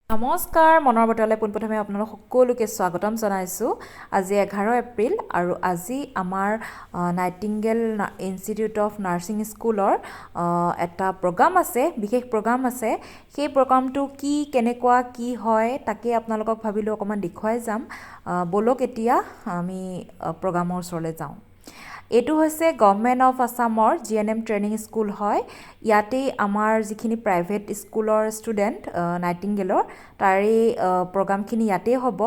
নমস্কাৰ মনৰ বতলে পোনপ্ৰথমে আপোনালোক সকলোকে স্বাগতম জনাইছোঁ আজি 11 এপ্ৰিল আৰু আজি আমাৰ নাইটিংগেল ইনষ্টিটিউট অফ নাৰ্ছিং স্কুলৰ এটা প্ৰগ্ৰাম আছে বিশেষ প্ৰগ্ৰাম আছে সেই প্ৰগ্ৰামটো কি কেনেকুৱা কি হয় তাকে আপোনালোকক ভাবিলোঁ অকমান দেখুৱাই যাম বলক এতিয়া আমি প্ৰগ্ৰামৰ ওচৰলৈ যাওঁ এটো হৈছে গভৰ্নমেণ্ট অফ আসামৰ জিএনএম ট্ৰেইনিং স্কুল হয় ইয়াতে আমাৰ যিখিনি প্ৰাইভেট স্কুলৰ ষ্টুডেণ্ট নাইটিংগেলৰ তাৰে প্ৰগ্ৰামখিনি ইয়াতে হ'ব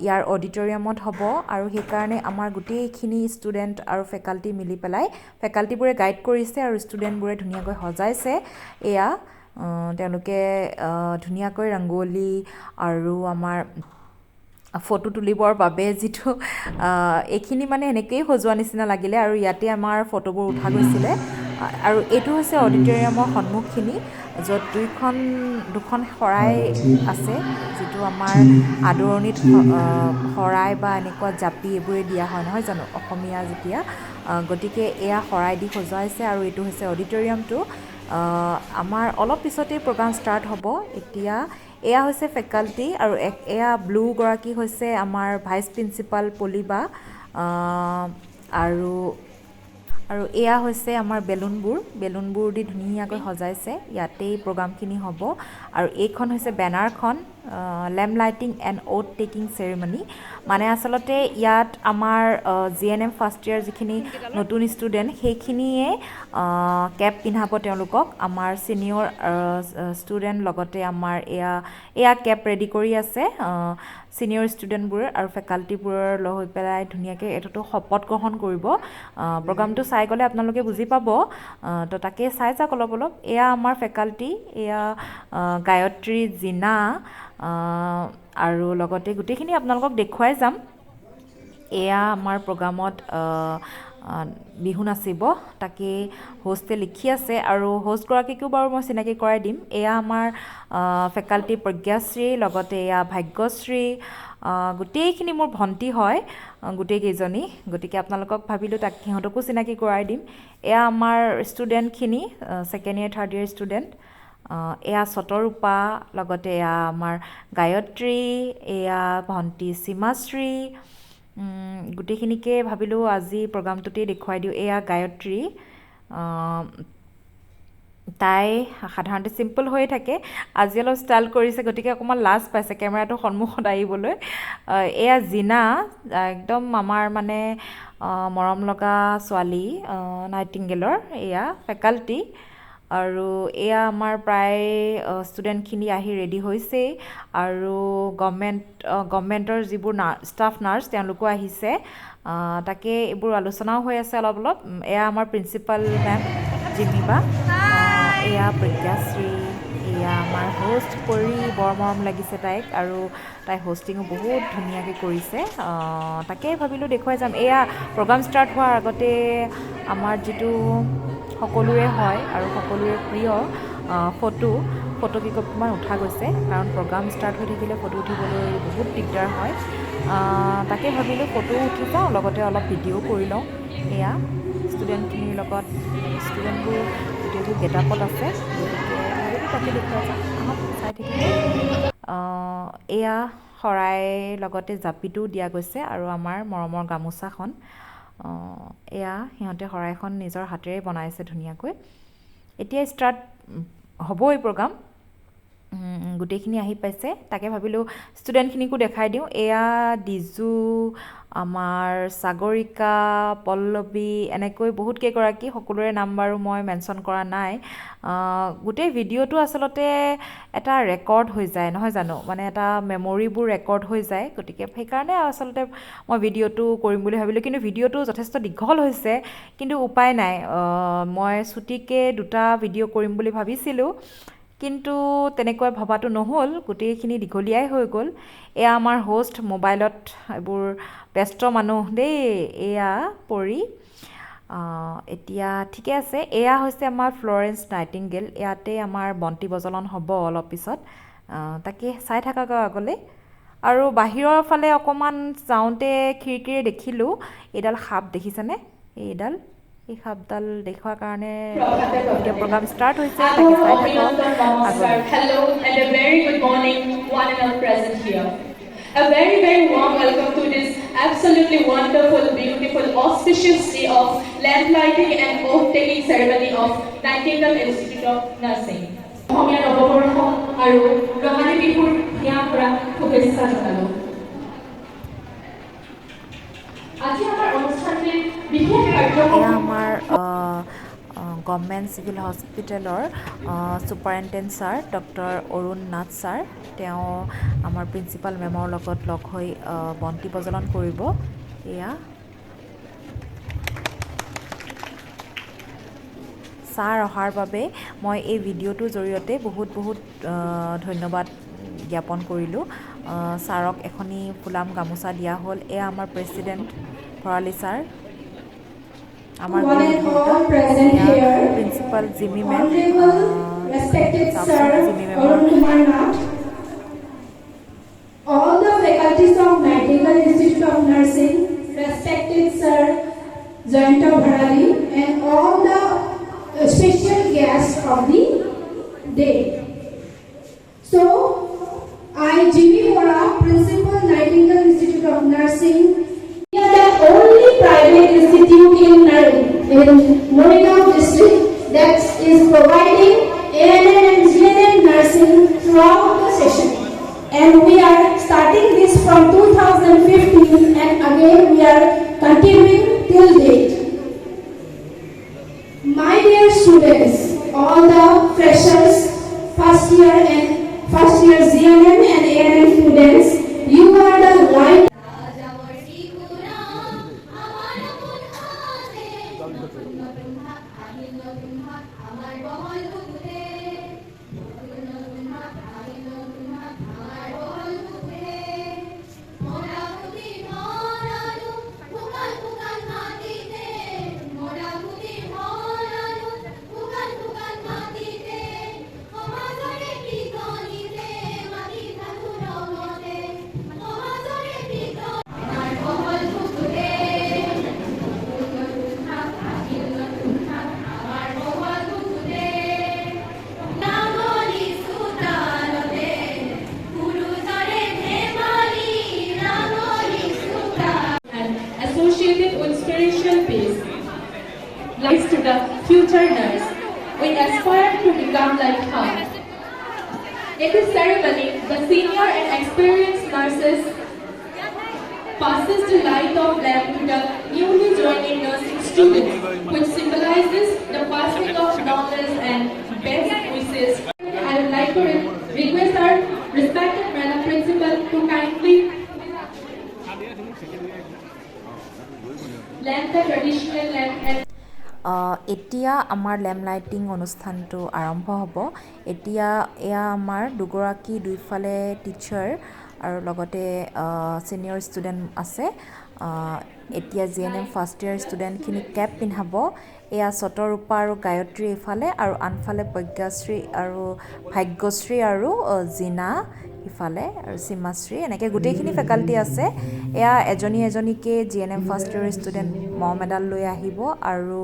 ইয়াৰ অডিটৰিয়ামত হ'ব আৰু সেই কাৰণে আমাৰ গোটেইখিনি ষ্টুডেণ্ট আৰু ফেকাল্টি মিলি পেলাই ফেকাল্টিবোৰে গাইড কৰিছে আৰু ষ্টুডেণ্টবোৰে ধুনীয়াকৈ সজাইছে এয়া তেওঁলোকে ধুনীয়াকৈ ৰংগোলী আৰু আমাৰ ফটো তুলিবৰ বাবে যেটো এখিনি মানে এনেকৈ সজোৱা নিচিনা লাগিলে আৰু ইয়াতে আমাৰ ফটোবোৰ উঠা গৈছিলে আৰু এটো হৈছে অডিটৰিয়ামৰ সন্মুখখিনি য'ত দুখন শৰাই আছে যেটো আমাৰ আদৰণিত শৰাই বা এনেকুৱা জাপি এবোৰে দিয়া হয় নহয় জানো অসমীয়া যেতিয়া গতিকে এয়া শৰাই দি সজাইছে আৰু এটো হৈছে অডিটৰিয়ামটো আমাৰ অলপ পিছতে প্ৰগ্ৰাম ষ্টাৰ্ট হ'ব এতিয়া এয়া হৈছে ফেকাল্টি আৰু এয়া ব্লু গৰাকী হৈছে আমাৰ ভাইচ প্ৰিন্সিপাল পলিবা আৰু এয়া হৈছে আমাৰ বেলুনবোৰ দি ধুনীয়াকৈ সজাইছে ইয়াতেই প্ৰগ্ৰামখিনি হ'ব আৰু এইখন হৈছে বেনাৰখন lamp lighting and oath taking ceremony মানে আচলতে ইয়াত আমাৰ জিএনএম ফাৰ্ষ্ট ইয়াৰ যিখিনি নতুন ষ্টুডেণ্ট সেইখিনিয়ে কেপ পিন্ধাব তেওঁলোকক আমাৰ চিনিয়ৰ ষ্টুডেণ্ট লগতে আমাৰ এয়া কেপ ৰেডি কৰি আছে চিনিয়ৰ ষ্টুডেণ্টবোৰে আৰু ফেকাল্টিবোৰৰ লগ হৈ পেলাই ধুনীয়াকৈ এইটোতো শপত গ্ৰহণ কৰিব প্ৰগ্ৰামটো চাই গ'লে আপোনালোকে বুজি পাব তো তাকে চাই যাওক অলপ এয়া আমাৰ ফেকাল্টি এয়া গায়ত্ৰী জিনা আৰু লগতে গোটেইখিনি আপোনালোকক দেখুৱাই যাম এয়া আমাৰ প্ৰগ্ৰামত বিহু নাচিব তাকে হোষ্টে লিখি আছে আৰু হোষ্টগৰাকীকো বাৰু মই চিনাকি কৰাই দিম এয়া আমাৰ ফেকাল্টি প্ৰজ্ঞাশ্ৰী লগতে এয়া ভাগ্যশ্ৰী গোটেইখিনি মোৰ ভণ্টি হয় গোটেইকেইজনী গতিকে আপোনালোকক ভাবিলোঁ তাক সিহঁতকো চিনাকি কৰাই দিম এয়া আমাৰ ষ্টুডেণ্টখিনি second year third year student এয়া চতৰূপা লগতে এয়া আমাৰ গায়ত্ৰী এয়া ভণ্টি সীমাশ্ৰী গোটেইখিনিকে ভাবিলোঁ আজি প্ৰগ্ৰামটোতেই দেখুৱাই দিওঁ এয়া গায়ত্ৰী তাই সাধাৰণতে চিম্পল হৈ থাকে আজি অলপ ষ্টাইল কৰিছে গতিকে অকণমান লাজ পাইছে কেমেৰাটো সন্মুখত আহিবলৈ এয়া জিনা একদম আমাৰ মানে মৰম লগা ছোৱালী নাইটিংগেলৰ এয়া ফেকাল্টি আৰু এয়া আমাৰ প্ৰায় ষ্টুডেণ্টখিনি আহি ৰেডি হৈছে আৰু গভৰ্ণমেণ্টৰ যিবোৰ ষ্টাফ নাৰ্ছ তেওঁলোকো আহিছে তাকে এইবোৰ আলোচনাও হৈ আছে অলপ এয়া আমাৰ প্ৰিন্সিপাল মেম জিমিবা এয়া প্ৰজ্ঞাশ্ৰী এয়া আমাৰ হোষ্ট কৰি বৰ মৰম লাগিছে তাইক আৰু তাই হোষ্টিঙো বহুত ধুনীয়াকৈ কৰিছে তাকে ভাবিলোঁ দেখুৱাই যাম এয়া প্ৰগ্ৰাম ষ্টাৰ্ট হোৱাৰ আগতে আমাৰ যিটো সকলোৰে হয় আৰু সকলোৰে প্ৰিয় ফটোকেইকপমান উঠা গৈছে কাৰণ প্ৰগ্ৰাম ষ্টাৰ্ট হৈ থাকিলে ফটো উঠিবলৈ বহুত দিগদাৰ হয় তাকে ভাবিলোঁ ফটো উঠি যাওঁ লগতে অলপ ভিডিঅ' কৰি লওঁ এয়া ষ্টুডেণ্টখিনিৰ লগত ষ্টুডেণ্টবোৰ গোটেইবোৰ গেটআপত আছে গতিকে ভাবিলোঁ তাকে দেখুৱাই যাওঁ আহক চাই থাকিব এয়া শৰাই লগতে জাপিটোও দিয়া গৈছে আৰু আমাৰ মৰমৰ গামোচাখন এয়া সিহঁতে শৰাইখন নিজৰ হাতেৰে বনাইছে ধুনীয়াকৈ এতিয়া ষ্টাৰ্ট হ'বই প্ৰগ্ৰাম গোটেইখিনি আহি পাইছে তাকে ভাবিলোঁ ষ্টুডেণ্টখিনিকো দেখাই দিওঁ এয়া ডিজু আমাৰ সাগৰিকা পল্লৱী এনেকৈ বহুত কেইগৰাকী সকলোৰে নাম বাৰু মই মেনশ্যন কৰা নাই গোটেই ভিডিঅ'টো আচলতে এটা ৰেকৰ্ড হৈ যায় নহয় জানো মানে এটা মেমৰিবোৰ ৰেকৰ্ড হৈ যায় গতিকে সেইকাৰণে আচলতে মই ভিডিঅ'টো কৰিম বুলি ভাবিলোঁ কিন্তু ভিডিঅ'টো যথেষ্ট দীঘল হৈছে কিন্তু উপায় নাই মই ছুটিকৈ 2টা ভিডিঅ' কৰিম বুলি ভাবিছিলোঁ কিন্তু তেনেকৈ ভবাটো নহ'ল গোটেইখিনি দীঘলীয়াই হৈ গ'ল এয়া আমাৰ হোষ্ট মোবাইলত এইবোৰ ব্যস্ত মানুহ দেই এয়া পৰি এতিয়া ঠিকে আছে এয়া হৈছে আমাৰ ফ্লৰেন্স নাইটিংগেল ইয়াতে আমাৰ বন্তি প্ৰজ্বলন হ'ব অলপ পিছত তাকে চাই থাকক আগলৈ আৰু বাহিৰৰ ফালে অকণমান যাওঁতে খিৰিকীৰে দেখিলোঁ এইডাল সাপ দেখিছেনে এই সাপডাল দেখুৱাৰ কাৰণে এতিয়া প্ৰগ্ৰাম ষ্টাৰ্ট হৈছে তাকে চাই থাকক Hello and a very good morning panel present here. A very, very warm welcome to this absolutely wonderful, beautiful, auspicious day of lamplighting and oath-taking ceremony of Nightingale Institute of Nursing. অসমীয়া নৱবৰ্ষ আৰু ৰঙালী বিহুৰ হিয়া ভৰা শুভেচ্ছা জনালোঁ। আজি আমাৰ অনুষ্ঠানটিৰ বিশেষ কাৰ্যক্ৰম আমাৰ গভৰ্ণমেণ্ট চিভিল হস্পিটেলৰ superintendent sir doctor Arun Nath sir তেওঁ আমাৰ প্ৰিন্সিপাল মেমৰ লগত লগ হৈ বন্তি প্ৰজ্বলন কৰিব। এয়া ছাৰ অহাৰ বাবে মই এই ভিডিঅ'টোৰ জৰিয়তে বহুত ধন্যবাদ জ্ঞাপন কৰিলোঁ। ছাৰক এখনি ফুলাম গামোচা দিয়া হ'ল। এয়া আমাৰ প্ৰেছিডেণ্ট ভৰালী ছাৰ, আমাৰ প্ৰিন্সিপাল জিমি মেম, জিমি মেমৰ all the faculties of Nightingale Institute of Nursing, respected Sir Jayanta Bharali, and all the special guests of the day. So, I, Jimmy Mora, Principal Nightingale Institute of Nursing, we are the only private institute in Morigao district that is providing ANM and GNM nursing throughout the session. And we are starting this from 2015 and again we are continuing till date. My dear students, all the freshers, first year GNM and ANM students, you are the light. Lies to the future nurse. We aspire to become like her. In this ceremony, the senior and experienced nurses passes the light of lamp to the newly joining nursing students, which symbolizes the passing of knowledge and best wishes. I would like to request our respected Madam Principal to kindly lamp the traditional lamp and এতিয়া আমাৰ lamp lighting অনুষ্ঠানটো আৰম্ভ হ'ব। এতিয়া এয়া আমাৰ দুইফালে teacher আৰু লগতে ছিনিয়ৰ ষ্টুডেণ্ট আছে। এতিয়া GNM ফাৰ্ষ্ট ইয়াৰ ষ্টুডেণ্টখিনি কেপ পিন্ধাব। এয়া চতৰূপা আৰু গায়ত্ৰী ইফালে আৰু আনফালে প্ৰজ্ঞাশ্ৰী আৰু ভাগ্যশ্ৰী আৰু জিনা ইফালে আৰু সীমাশ্ৰী, এনেকৈ গোটেইখিনি ফেকাল্টি আছে। এয়া এজনীকৈ GNM first year student medal লৈ আহিব আৰু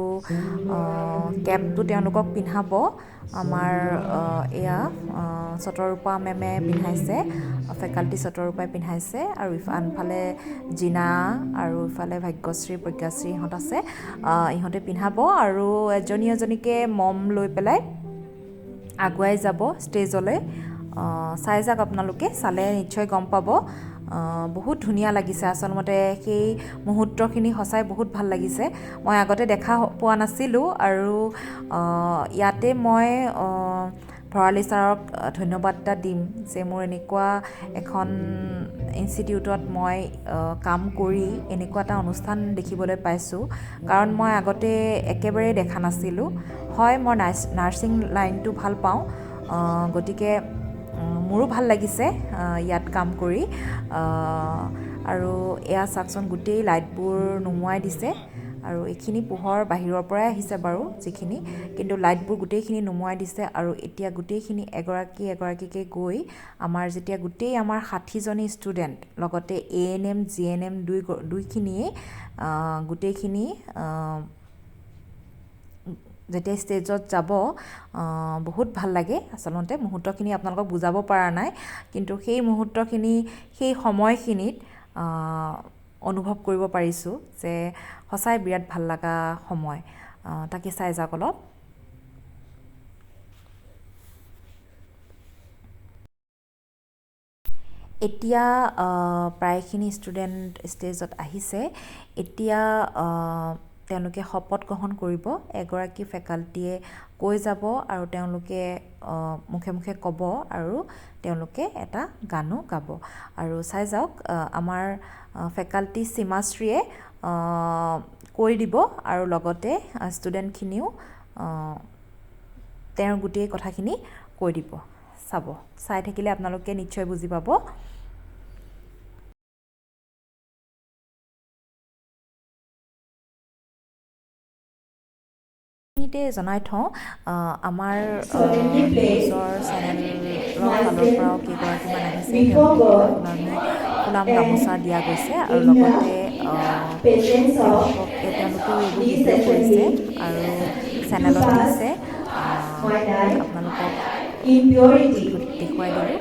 কেপটো তেওঁলোকক পিন্ধাব। আমাৰ এয়া চতৰূপা মেমে পিন্ধাইছে, ফেকাল্টি চতৰূপাই পিন্ধাইছে আৰু আনফালে জিনা আৰু ইফালে ভাগ্যশ্ৰী প্ৰজ্ঞাশ্ৰী ইহঁত আছে, ইহঁতে পিন্ধাব আৰু এজনীকৈ মম লৈ পেলাই আগুৱাই যাব ষ্টেজলৈ। চাই যাওক, আপোনালোকে চালে নিশ্চয় গম পাব। বহুত ধুনীয়া লাগিছে আচলমতে, সেই মুহূৰ্তখিনি সঁচাই বহুত ভাল লাগিছে। মই আগতে দেখা পোৱা নাছিলোঁ আৰু ইয়াতে মই ভৰালী ছাৰক ধন্যবাদ এটা দিম যে মোৰ এনেকুৱা এখন ইনষ্টিটিউটত মই কাম কৰি এনেকুৱা এটা অনুষ্ঠান দেখিবলৈ পাইছোঁ, কাৰণ মই আগতে একেবাৰে দেখা নাছিলোঁ। হয়, মই নাৰ্ছিং লাইনটো ভাল পাওঁ, গতিকে মোৰো ভাল লাগিছে ইয়াত কাম কৰি। আৰু এয়া চাওকচোন, গোটেই লাইটবোৰ নুমুৱাই দিছে আৰু এইখিনি পোহৰ বাহিৰৰ পৰাই আহিছে বাৰু যিখিনি, কিন্তু লাইটবোৰ গোটেইখিনি নুমুৱাই দিছে। আৰু এতিয়া গোটেইখিনি এগৰাকীকৈ গৈ যেতিয়া গোটেই আমাৰ 60জনী ষ্টুডেণ্ট লগতে ANM GNM দুইখিনিয়ে গোটেইখিনি যেতিয়া ষ্টেজত যাব বহুত ভাল লাগে আচলতে মুহূৰ্তখিনি আপোনালোকক বুজাব পৰা নাই কিন্তু সেই মুহূৰ্তখিনি সেই সময়খিনিত অনুভৱ কৰিব পাৰিছোঁ যে সঁচাই বিৰাট ভাল লগা সময় তাকে চাই যাওক অলপ এতিয়া প্ৰায়খিনি ষ্টুডেণ্ট ষ্টেজত আহিছে এতিয়া তেওঁলোকে শপত গ্ৰহণ কৰিব এগৰাকী ফেকাল্টিয়ে কৈ যাব আৰু তেওঁলোকে মুখে মুখে ক'ব আৰু তেওঁলোকে এটা গানো গাব আৰু চাই যাওক আমাৰ ফেকাল্টি সীমাশ্ৰীয়ে কৈ দিব আৰু লগতে ষ্টুডেণ্টখিনিও তেওঁৰ গোটেই কথাখিনি কৈ দিব চাব চাই থাকিলে আপোনালোকে নিশ্চয় বুজি পাব জনাই থওঁ আমাৰ নিউজৰ চেনেলৰ ফালৰ পৰাও কেইগৰাকীমান আহিছে ফুলাম গামোচা দিয়া গৈছে আৰু লগতে তেওঁলোকেও এইবোৰ ভিডিঅ' কৰিছে আৰু চেনেলত দিছে আপোনালোকক দেখুৱাই দিলোঁ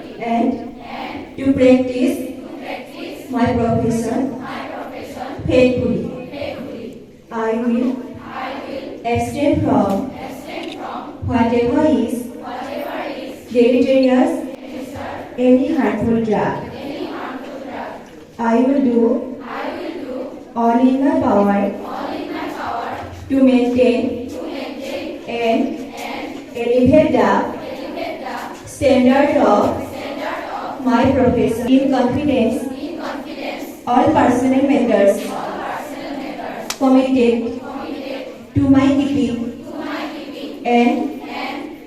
to practice my profession faithfully. I will abstain from whatever is deleterious, any harmful drug. I will do all in my power to maintain and elevate the standard of my profession. In confidence, all personal matters committed to my keeping and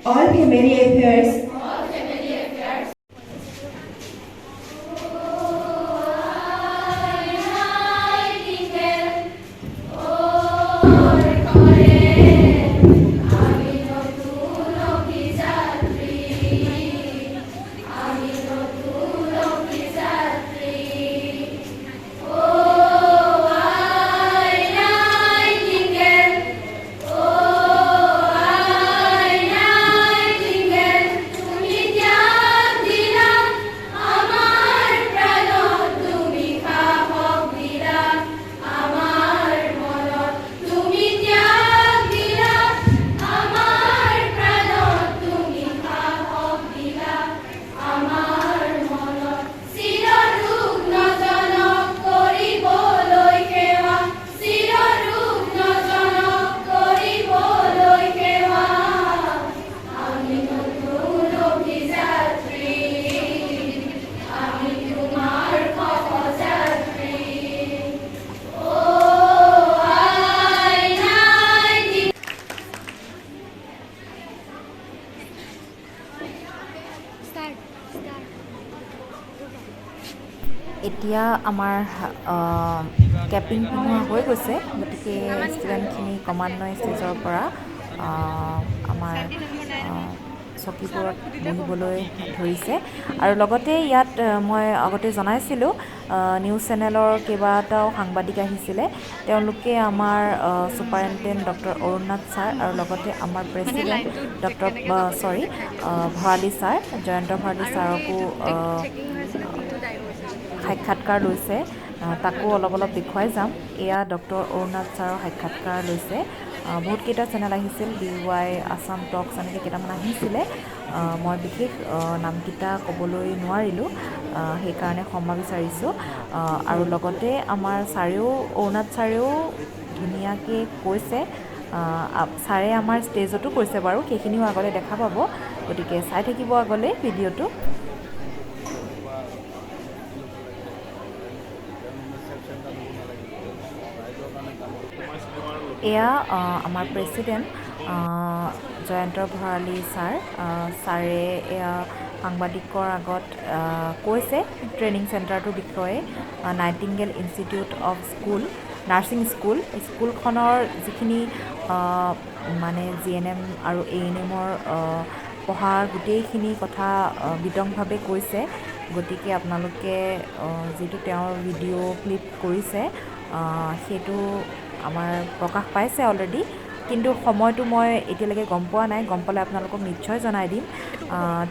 all family affairs এতিয়া আমাৰ capping পিন্ধোৱা হৈ গৈছে গতিকে ষ্টুডেণ্টখিনি ক্ৰমান্বয়ে ষ্টেজৰ পৰা আমাৰ চকীবোৰত বহিবলৈ ধৰিছে আৰু লগতে ইয়াত মই আগতে জনাইছিলোঁ নিউজ চেনেলৰ কেইবাটাও সাংবাদিক আহিছিলে তেওঁলোকে আমাৰ ছুপাৰিণ্টেণ্ডেণ্ট ডক্টৰ অৰুণনাথ ছাৰ আৰু লগতে আমাৰ প্ৰেছিডেণ্ট ভৰালী ছাৰ জয়ন্ত ভৰালী ছাৰকো সাক্ষাৎকাৰ লৈছে তাকো অলপ দেখুৱাই যাম এয়া ডক্টৰ অৰুণনাথ ছাৰৰ সাক্ষাৎকাৰ লৈছে বহুতকেইটা চেনেল আহিছিল DY আছাম টক্স এনেকৈ কেইটামান আহিছিলে মই বিশেষ নামকেইটা ক'বলৈ নোৱাৰিলোঁ সেইকাৰণে ক্ষমা বিচাৰিছোঁ আৰু লগতে আমাৰ অৰুণনাথ ছাৰেও ধুনীয়াকৈ কৈছে ছাৰে আমাৰ ষ্টেজতো কৈছে বাৰু সেইখিনিও আগলৈ দেখা পাব গতিকে চাই থাকিব আগলৈ ভিডিঅ'টো এয়া আমাৰ প্ৰেছিডেণ্ট জয়ন্ত ভৰালী ছাৰে এয়া সাংবাদিকৰ আগত কৈছে ট্ৰেইনিং চেণ্টাৰটোৰ বিষয়ে নাইটিংগেল ইনষ্টিটিউট অফ নাৰ্ছিং স্কুলখনৰ যিখিনি মানে GNM আৰু ANMৰ পঢ়াৰ গোটেইখিনি কথা বিতংভাৱে কৈছে গতিকে আপোনালোকে যিটো তেওঁৰ ভিডিঅ' ক্লিপ কৰিছে সেইটো আমাৰ প্ৰকাশ পাইছে অলৰেডি কিন্তু সময়টো মই এতিয়ালৈকে গম পোৱা নাই, গম পালে আপোনালোকক নিশ্চয় জনাই দিম।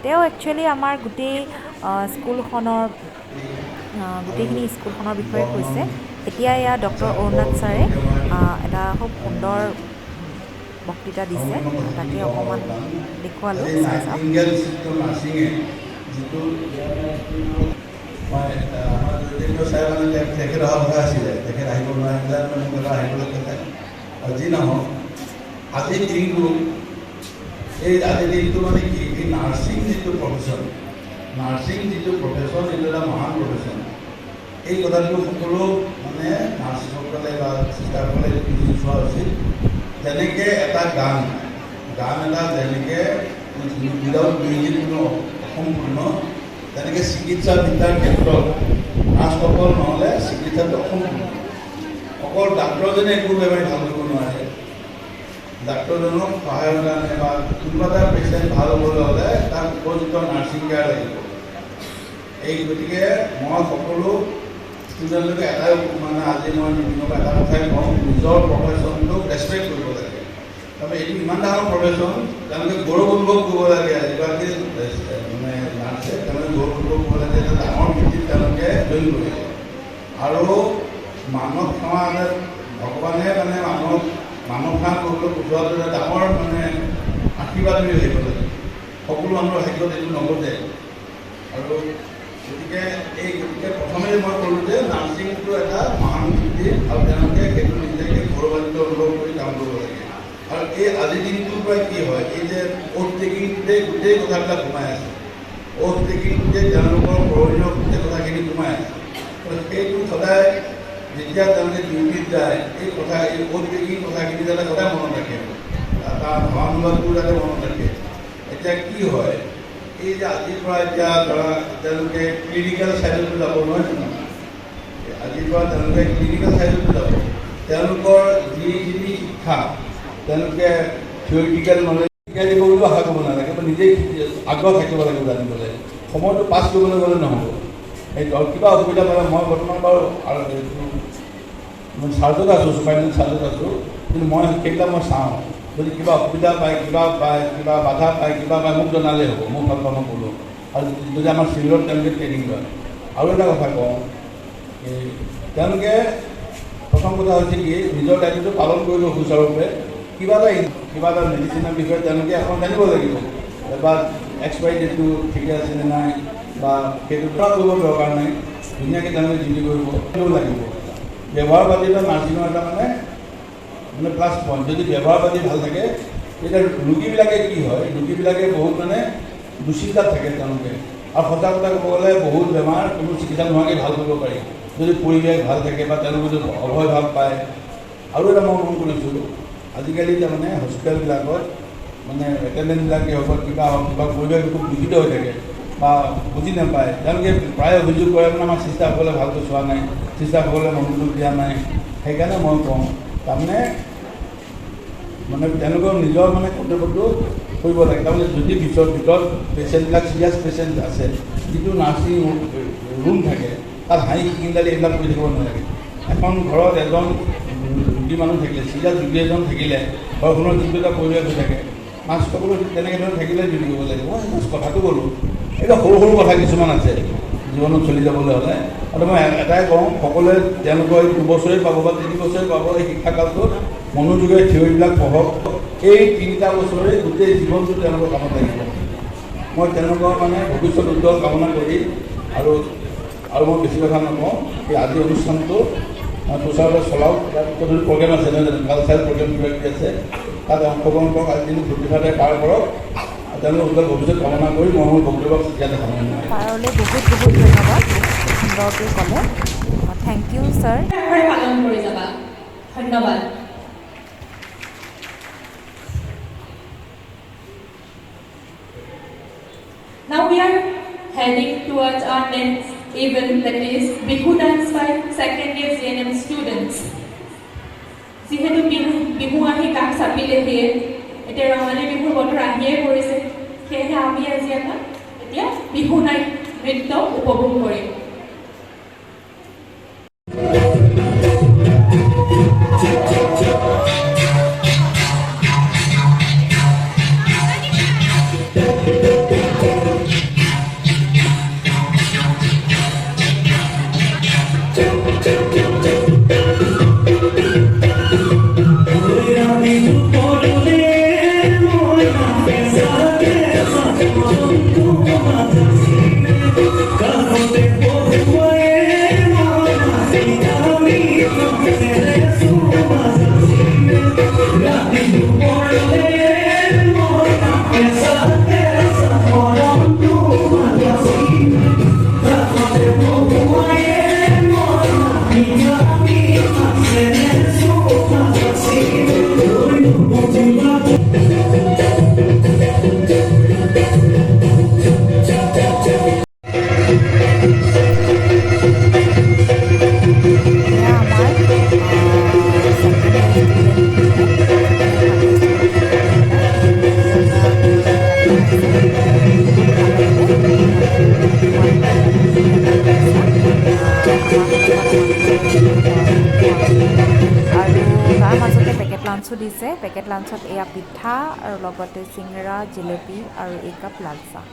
তেওঁ একচুৱেলি আমাৰ গোটেইখিনি স্কুলখনৰ বিষয়ে কৈছে। এতিয়া এয়া ডক্টৰ অৰুণাথ ছাৰে এটা খুব সুন্দৰ বক্তৃতা দিছে, তাকে অকণমান দেখুৱালোঁ, চাই চাওক। তেখেত অহা কথা আছিলে, তেখেত আহিব নোৱাৰিলে, মোক এবাৰ আহিবলৈ ক'লে। যি নহওক আজিৰ দিনটো মানে কি, এই নাৰ্ছিং যিটো প্ৰফেশ্যন এইটো এটা মহান প্ৰফেশ্যন। এই কথাটো সকলো মানে নাৰ্ছসকলে বা চিষ্টাৰসকলে বুজি চোৱা উচিত। যেনেকৈ এটা গান এটা যেনেকৈ উইদাউট মিউজিক কোনো অসম্পূৰ্ণ, তেনেকৈ চিকিৎসা বিদ্যাৰ ক্ষেত্ৰত নাৰ্ছসকল নহ'লে চিকিৎসাটো অসম্পূৰ্ণ। অকল ডাক্তৰজনে একো বেমাৰী ভাল কৰিব নোৱাৰে, ডাক্তৰজনক সহায়ৰ কাৰণে বা কোনোবা এটা পেচেণ্ট ভাল হ'বলৈ হ'লে তাক উপযুক্ত নাৰ্ছিং কেয়াৰ লাগিব। এই গতিকে মই সকলো ষ্টুডেণ্টলৈকে এটাই মানে আজি মই মিটিঙত এটা কথাই কওঁ, নিজৰ প্ৰফেশ্যনটোক ৰেচপেক্ট কৰিব লাগে। তাৰমানে এইটো ইমান ডাঙৰ প্ৰফেশ্যন, তেওঁলোকে গৌৰৱ অনুভৱ কৰিব লাগে। এগৰাকী মানে নাৰ্ছে তেওঁলোকে গৌৰৱ অনুভৱ কৰিব লাগে যে ডাঙৰ ভিত্তিত তেওঁলোকে জইন কৰিছে। আৰু মানৱ সেৱা ভগৱানে মানে মানৱ সেৱা কৰিবলৈ পঠোৱাটো এটা ডাঙৰ মানে আশীৰ্বাদ বুলি ভাবিব লাগে। সকলো মানুহৰ ভাগ্যত এইটো নঘটে। আৰু গতিকে প্ৰথমে মই ক'লোঁ যে নাৰ্ছিংটো এটা মহান বৃত্তি, আৰু তেওঁলোকে সেইটো নিজকে গৌৰৱান্বিত অনুভৱ কৰি কাম কৰিব লাগে। আৰু এই আজিৰ দিনটোৰ পৰা কি হয়, এই যে অ'থ টেকিংটোতে গোটেই কথাবিলাক সোমাই আছে। অ'থ টেকিংটোতে তেওঁলোকৰ প্ৰয়োজনীয় গোটেই কথাখিনি সোমাই আছে। সেইটো সদায় যেতিয়া তেওঁলোকে ডিউটিত যায়, এই অ'থ টেকিং কথাখিনি যাতে সদায় মনত ৰাখে, তাৰ ভাৱানুবাদটো যাতে মনত ৰাখে। এতিয়া কি হয়, এই যে আজিৰ পৰা এতিয়া ধৰা তেওঁলোকে ক্লিনিকেল চাইডতো যাব নহয় জানো, আজিৰ পৰা তেওঁলোকে ক্লিনিকেল চাইডতো যাব। তেওঁলোকৰ যিখিনি শিক্ষা তেওঁলোকে থিয়ৰিটিকেল নলেজ শিকাই দিব বুলিও আশা কৰিব নালাগে, বা নিজেই আগ্ৰহ থাকিব লাগিব জানিবলৈ। সময়টো পাছ কৰিবলৈ গ'লে নহ'ব। এই কিবা অসুবিধা পালে মই বৰ্তমান বাৰু চাৰ্জত আছোঁ, চুপাৰিটেণ্ডেণ্ট চাৰ্জত আছোঁ, কিন্তু মই সেইবিলাক মই চাওঁ। যদি কিবা অসুবিধা পায়, কিবা বাধা পায়, মোক জনালেই হ'ব, মোক ভাল পাব ক'লোঁ। আৰু যদি আমাৰ চিভিলত তেওঁলোকে ট্ৰেইনিং লয়। আৰু এটা কথা কওঁ, তেওঁলোকে প্ৰথম কথা হৈছে কি, নিজৰ দায়িত্বটো পালন কৰিব সুচাৰুৰূপে। কিবা এটা মেডিচিনৰ বিষয়ে তেওঁলোকে এখন জানিব লাগিব, বা এক্সপায়াৰী ডেটটো ঠিকে আছে নে নাই, বা সেইটো কৰিব দৰকাৰ নাই, ধুনীয়াকৈ তেওঁলোকে ডিউটি কৰিব লাগিব। ব্যৱহাৰ পাতি এটা নাৰ্ছিঙৰ এটা মানে প্লাছ পইণ্ট। যদি ব্যৱহাৰ পাতি ভাল থাকে, তেতিয়া ৰোগীবিলাকে কি হয়, ৰোগীবিলাকে বহুত মানে দুশ্চিন্তাত থাকে তেওঁলোকে। আৰু সঁচা কথা ক'ব গ'লে বহুত বেমাৰ কোনো চিকিৎসা নোহোৱাকৈ ভাল কৰিব পাৰি, যদি পৰিৱেশ ভাল থাকে বা তেওঁলোকে যদি অভয় ভাৱ পায়। আৰু এটা মই মন কৰিছোঁ, আজিকালি তাৰমানে হস্পিটেলবিলাকত মানে এটেণ্ডেণ্টবিলাকেই হওক, কিবা পৰিৱেশ খুব দূষিত হৈ থাকে বা বুজি নাপায়। তেওঁলোকে প্ৰায় অভিযোগ কৰে মানে আমাৰ চিষ্টাৰসকলে ভালকৈ চোৱা নাই, চিষ্টাৰসকলে মনোযোগ দিয়া নাই। সেইকাৰণে মই কওঁ, তাৰমানে তেওঁলোকৰ নিজৰ কৰ্তব্যটো কৰিব লাগে। তাৰমানে যদি ভিতৰত পেচেণ্টবিলাক চিৰিয়াছ পেচেণ্ট আছে, যিটো নাৰ্ছিং ৰুম থাকে, তাত হাঁহি কিন্দালি এইবিলাক কৰি থাকিব নালাগে। এখন ঘৰত এজন ৰোগী মানুহ থাকিলে, চিৰিয়াছ ৰোগী এজন থাকিলে, ঘৰখনৰ যিটো এটা পৰিৱেশ হৈ থাকে, মাস্কসকলো তেনেকৈ ধৰণে থাকিলে ডিউটি কৰিব লাগিব। মই কথাটো ক'লোঁ, এইটো সৰু সৰু কথা কিছুমান আছে জীৱনত চলি যাবলৈ হ'লে। আৰু মই এটাই কওঁ, সকলোৱে তেওঁলোকৰ 2 বছৰেই পাব বা 3 বছৰেই পাব, এই শিক্ষাকালটোত মনোযোগেৰে থিয়ৰিবিলাক পঢ়ক। এই 3টা বছৰে গোটেই জীৱনটো তেওঁলোকৰ কামত লাগিব। মই তেওঁলোকৰ ভৱিষ্যত উজ্জ্বল কামনা কৰি আৰু মই বেছি কথা নকওঁ, এই আজিৰ অনুষ্ঠানটো সুচাৰুৰূপে চলাওক। তাৰপিছত যদি প্ৰগ্ৰেম আছে নহয় জানো, কালচাৰেল প্ৰগ্ৰেম কিবা কিবি আছে, তাত অংশগ্ৰহণ কৰক, আজি দিনটো ফূৰ্তিভাৱে পাৰ কৰক। তেওঁলোকৰ উজ্জ্বল ভৱিষ্যত কামনা কৰি মই মোৰ বক্তব্য ইয়াতে সামৰণি মাৰিছোঁ। ছাৰলৈ বহুত ধন্যবাদ, সুন্দৰকৈ ক'লে। Thank you sir. পালন কৰি যাবা। ধন্যবাদ। Now we are heading towards our next event, that is Bihu dance by second year JNM students. যিহেতু বিহু আহি কাষ চাপিলেহিয়ে, এতিয়া ৰঙালী বিহুৰ বতৰ আহিয়ে পৰিছে, সেয়েহে আমি আজি এতিয়া বিহু নৃত্য উপভোগ কৰিম। লাঞ্চো দিছে পেকেট লাঞ্চত এয়া পিঠা আৰু লগতে চিংৰা জিলেপি আৰু একাপ লাল চাহ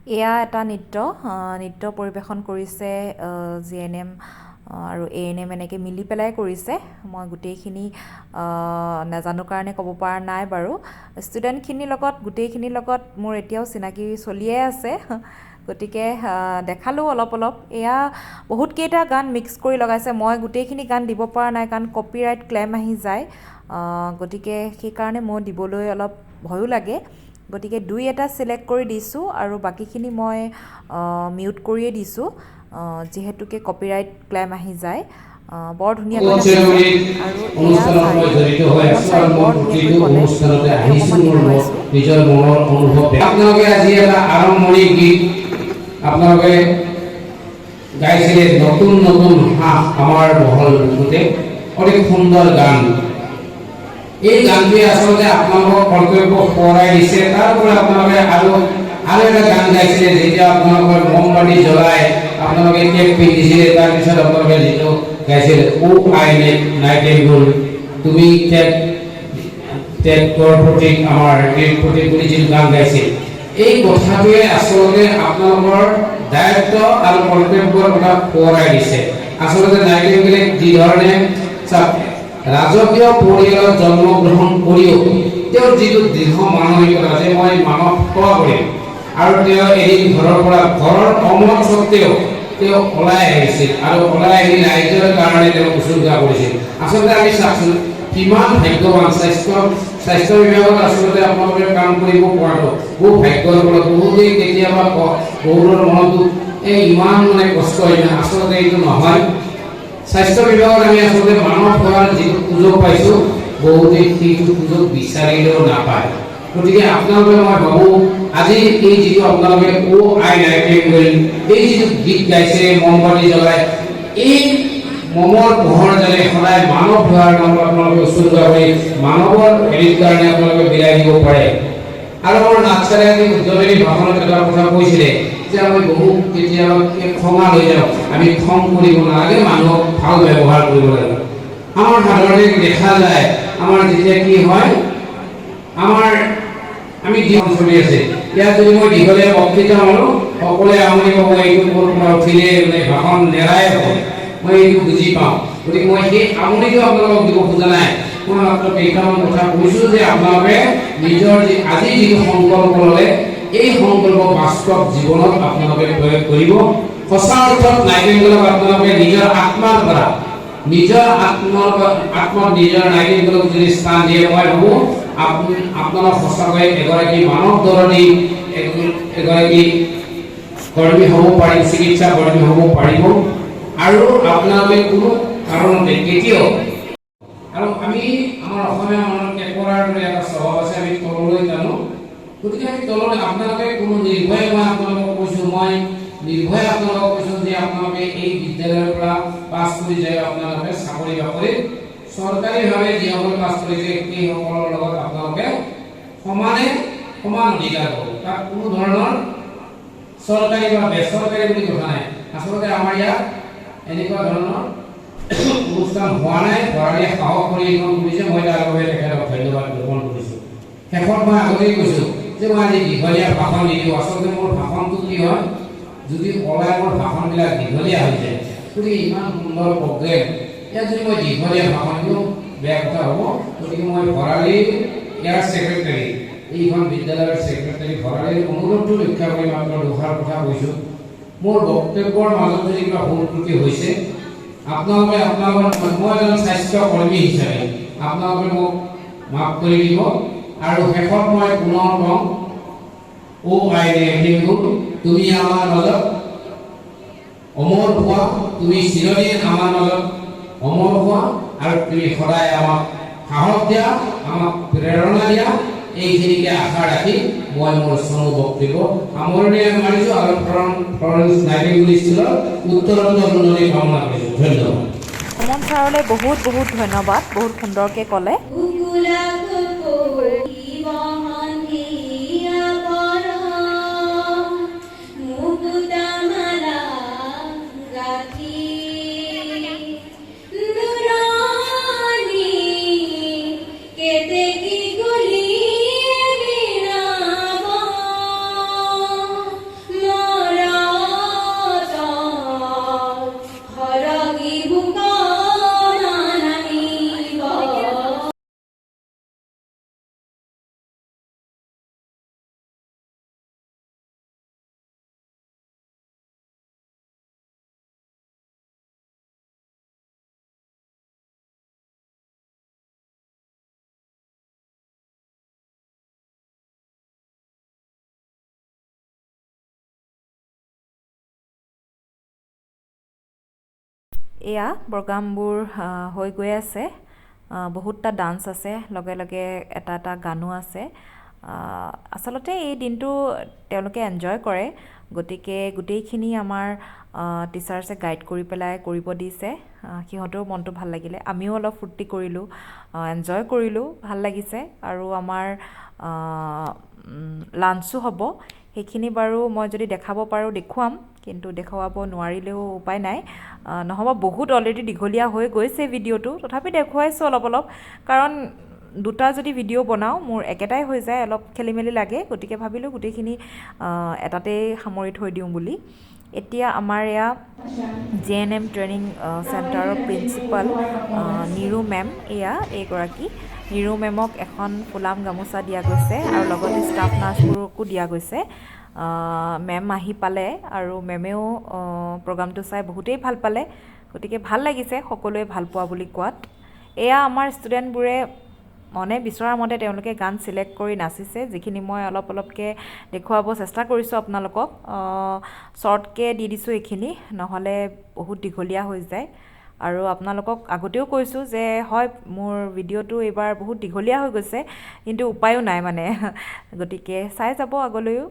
এয়া এটা নৃত্য পৰিৱেশন কৰিছে জিএনএম আৰু এএনএম এনেকৈ মিলি পেলাই কৰিছে মই গোটেইখিনি নাজানো কাৰণে ক'ব পৰা নাই বাৰু ষ্টুডেণ্টখিনিৰ লগত গোটেইখিনিৰ লগত মোৰ এতিয়াও চিনাকি চলিয়ে আছে গতিকে দেখালোঁ অলপ এয়া বহুতকেইটা গান মিক্স কৰি লগাইছে মই গোটেইখিনি গান দিব পৰা নাই কাৰণ কপিৰাইট ক্লেইম আহি যায় গতিকে সেইকাৰণে মই দিবলৈ অলপ ভয়ো লাগে গতিকে দুই এটা সিলেক্ট কৰি দিছোঁ আৰু বাকিখিনি মই মিউট কৰিয়ে দিছোঁ যেহেতুকে কপিৰাইট ক্লেইম আহি যায় বৰ ধুনীয়া আৰু নিজৰ মনৰ অনুভৱ আপোনালোকে আজি এটা আৰম্ভণি গীত আপোনালোকে গাইছিলে নতুন হাঁহ আমাৰ বহল বুকুতে অতি সুন্দৰ গান এই গানটোৱে আচলতে আপোনালোকক কৰ্তব্য সোঁৱৰাই দিছে তাৰপৰা আপোনালোকে আৰু এটা গান গাইছিলে যেতিয়া আপোনালোকৰ মমবাতি জ্বলাই আপোনালোকে কেক পিন্ধিছিলে তাৰপিছত আপোনালোকে যিটো গাইছিলে ও আই নাইটিংগেল তুমি টেকৰ প্ৰতি আমাৰ এই প্ৰতি বুলি যিটো গান গাইছিল এই কথাটোৱে আচলতে আপোনালোকৰ দায়িত্ব আৰু কৰ্তব্যৰ কথা সোঁৱৰাই দিছে আচলতে নাইটিংগেলে যি ধৰণে ৰাজকীয় পৰিয়ালত জন্মগ্ৰহণ কৰিও তেওঁৰ যিটো দৃঢ় মানসিকতা যে মই মানৱ সেৱা কৰিম আৰু তেওঁ এদিন ঘৰৰ অমত স্বত্তেও তেওঁ ওলাই আহিছিল আৰু ওলাই আহি ৰাইজৰ কাৰণে তেওঁ উচৰ্গা কৰিছিল আচলতে আমি চাওকচোন কিমান ভাগ্যৱান স্বাস্থ্য বিভাগত আচলতে আপোনালোকে কাম কৰিব পৰাটো বহু ভাগ্যৰ ফলত বহুতেই কেতিয়াবা বহুতৰ মনতো ইমান মানে কষ্ট হয় আচলতে এইটো নহয় স্বাস্থ্য বিভাগত আমি আচলতে মানৱ সেৱাৰ যিটো সুযোগ পাইছোঁ বহুতেই সেইটো সুযোগ বিচাৰিলেও নাপায় গতিকে আপোনালোকে মই ভাবোঁ আজি এই যিটো আপোনালোকে ও আই নাইটিংগেল এই যিটো গীত গাইছে মমবাতি জ্বলাই এই মমৰ পোহৰ যেনে সদায় মানৱ সেৱাৰ নামত আপোনালোকে উচৰ্গা কৰি মানৱৰ হেৰিৰ কাৰণে আপোনালোকে বিলাই দিব পাৰে আৰু আমাৰ নাচকাৰে উদ্যোগী ভাষণত এটা কথা কৈছিলে যে আমি বহু কেতিয়াবা খঙা লৈ যাওঁ আমি খং কৰিব নালাগে মানুহক ভাল ব্যৱহাৰ কৰিব লাগে আমাৰ সাধাৰণতে দেখা যায় আমাৰ যেতিয়া কি হয় আমি জীৱন চলি আছে ইয়াত যদি মই দীঘলীয়া বক্তৃতা মানো সকলোৱে আমনি পাব এইটো মোৰ পৰা উঠিলে ভাষণ নেৰাই হ'ব মই এইটো বুজি পাওঁ গতিকে মই সেই আমনিটো আপোনালোকক দিব খোজা নাই মই মাত্ৰ কেইটামান কথা কৈছোঁ যে আপোনালোকে নিজৰ আজি যিটো সংকল্প ল'লে এই সংকল্প বাস্তৱ জীৱনত আপোনালোকে প্ৰয়োগ কৰিব সঁচা অৰ্থত নাইটিংগেলক আপোনালোকে নিজৰ আত্মাৰ পৰা নিজৰ আত্মত নিজৰ নাইটিংগেলক যদি স্থান দিয়ে মই ভাবোঁ আপোনালোক সঁচাকৈ এগৰাকী মানৱ দৰণী এগৰাকী কৰ্মী হ'ব পাৰিব চিকিৎসা কৰ্মী হ'ব পাৰিব আৰু আপোনালোকে কোনো কাৰণতে কেতিয়াও আৰু আমি আমাৰ অসমীয়া মানুহৰ কেঁকোৰাৰ দৰে এটা স্বভাৱ আছে আমি তললৈ টানো গতিকে আমি তললৈ আপোনালোকে কোনো নিৰ্ভয়ে মই আপোনালোকক কৈছোঁ মই নিৰ্ভয়ে আপোনালোকক কৈছোঁ যে আপোনালোকে এই বিদ্যালয়ৰ পৰা পাছ কৰি যায় আপোনালোকে চাকৰি বাকৰিত চৰকাৰীভাৱে যিসকলে পাছ কৰিছে সেইসকলৰ লগত আপোনালোকে সমান অধিকাৰ পাব তাত কোনো ধৰণৰ চৰকাৰী বা বেচৰকাৰী বুলি কথা নাই আচলতে আমাৰ ইয়াত এনেকুৱা ধৰণৰ অনুষ্ঠান হোৱা নাই ভৰালীয়ে সাহস কৰি এইখন কৰিছে মই তাৰ বাবে তেখেতক ধন্যবাদ জ্ঞাপন কৰিছোঁ শেষত মই আগতেই কৈছোঁ যে মই আজি দীঘলীয়া ভাষণ নিদিওঁ আচলতে মোৰ ভাষণটো কি হয় যদি ওলাই মোৰ ভাষণবিলাক দীঘলীয়া হৈ যায় গতিকে ইমান সুন্দৰ প্ৰগ্ৰেম ইয়াত যদি মই দীঘলীয়া ভাষণ দিওঁ বেয়া কথা হ'ব গতিকে মই ভৰালীৰ ইয়াৰ ছেক্ৰেটাৰী এইখন বিদ্যালয়ৰ ছেক্ৰেটাৰী ভৰালীৰ অনুৰোধটো ৰক্ষা কৰি মাত্ৰ দুষাৰ কথা কৈছোঁ মোৰ বক্তব্যৰ মাজত যদি কিবা ভুল ত্ৰুটি হৈছে আপোনালোকে মই এজন স্বাস্থ্য কৰ্মী হিচাপে আপোনালোকে মোক মাফ কৰি দিব আৰু শেষত মই পুনৰ কওঁ ও আই নাইটিংগেল তুমি আমাৰ মাজত অমৰ হোৱা তুমি চিৰদিন আমাৰ মাজত অমৰ হোৱা আৰু তুমি সদায় আমাক সাহস দিয়া আমাক প্ৰেৰণা দিয়া এইখিনিকে আশা ৰাখি মই মোৰ চমু বক্তব্য সামৰণি মাৰিছোঁ আৰু ফ্লৰেন্স নাইটিংগেল স্কুলৰ উত্তৰোত্তৰ উন্নতি কামনা কৰিছোঁ ধন্যবাদ সুমন ছাৰলৈ বহুত ধন্যবাদ বহুত সুন্দৰকৈ ক'লে মুকুতা মালা গাঁঠি এয়া প্ৰগ্ৰামবোৰ হৈ গৈ আছে বহুতটা ডান্স আছে লগে লগে এটা এটা গানো আছে আচলতে এই দিনটো তেওঁলোকে এনজয় কৰে গতিকে গোটেইখিনি আমাৰ টিচাৰ্ছে গাইড কৰি পেলাই কৰিব দিছে সিহঁতেও মনটো ভাল লাগিলে আমিও অলপ ফূৰ্তি কৰিলোঁ এনজয় কৰিলোঁ ভাল লাগিছে আৰু আমাৰ লাঞ্চো হ'ব সেইখিনি বাৰু মই যদি দেখাব পাৰোঁ দেখুৱাম কিন্তু দেখুৱাব নোৱাৰিলেও উপায় নাই নহ'বা বহুত অলৰেডি দীঘলীয়া হৈ গৈছে ভিডিঅ'টো তথাপি দেখুৱাইছোঁ অলপ অলপ কাৰণ দুটা যদি ভিডিঅ' বনাওঁ মোৰ একেটাই হৈ যায় অলপ খেলি মেলি লাগে গতিকে ভাবিলোঁ গোটেইখিনি এটাতেই সামৰি থৈ দিওঁ বুলি এতিয়া আমাৰ এয়া JNM ট্ৰেইনিং চেণ্টাৰৰ প্ৰিন্সিপাল নিৰু মেম এয়া এইগৰাকী নিৰু মেমক এখন ফুলাম গামোচা দিয়া গৈছে আৰু লগতে ষ্টাফ নাৰ্ছবোৰকো দিয়া গৈছে মেম আহি পালে আৰু মেমেও প্ৰগ্ৰামটো চাই বহুতেই ভাল পালে গতিকে ভাল লাগিছে সকলোৱে ভাল পোৱা বুলি কোৱাত এয়া আমাৰ ষ্টুডেণ্টবোৰে মনে বিচৰা মতে তেওঁলোকে গান চিলেক্ট কৰি নাচিছে যিখিনি মই অলপ অলপকৈ দেখুৱাব চেষ্টা কৰিছোঁ আপোনালোকক শ্বৰ্টকৈ দি দিছোঁ এইখিনি নহ'লে বহুত দীঘলীয়া হৈ যায় আৰু আপোনালোকক আগতেও কৈছোঁ যে হয় মোৰ ভিডিঅ'টো এইবাৰ বহুত দীঘলীয়া হৈ গৈছে কিন্তু উপায়ো নাই মানে গতিকে চাই যাব আগলৈও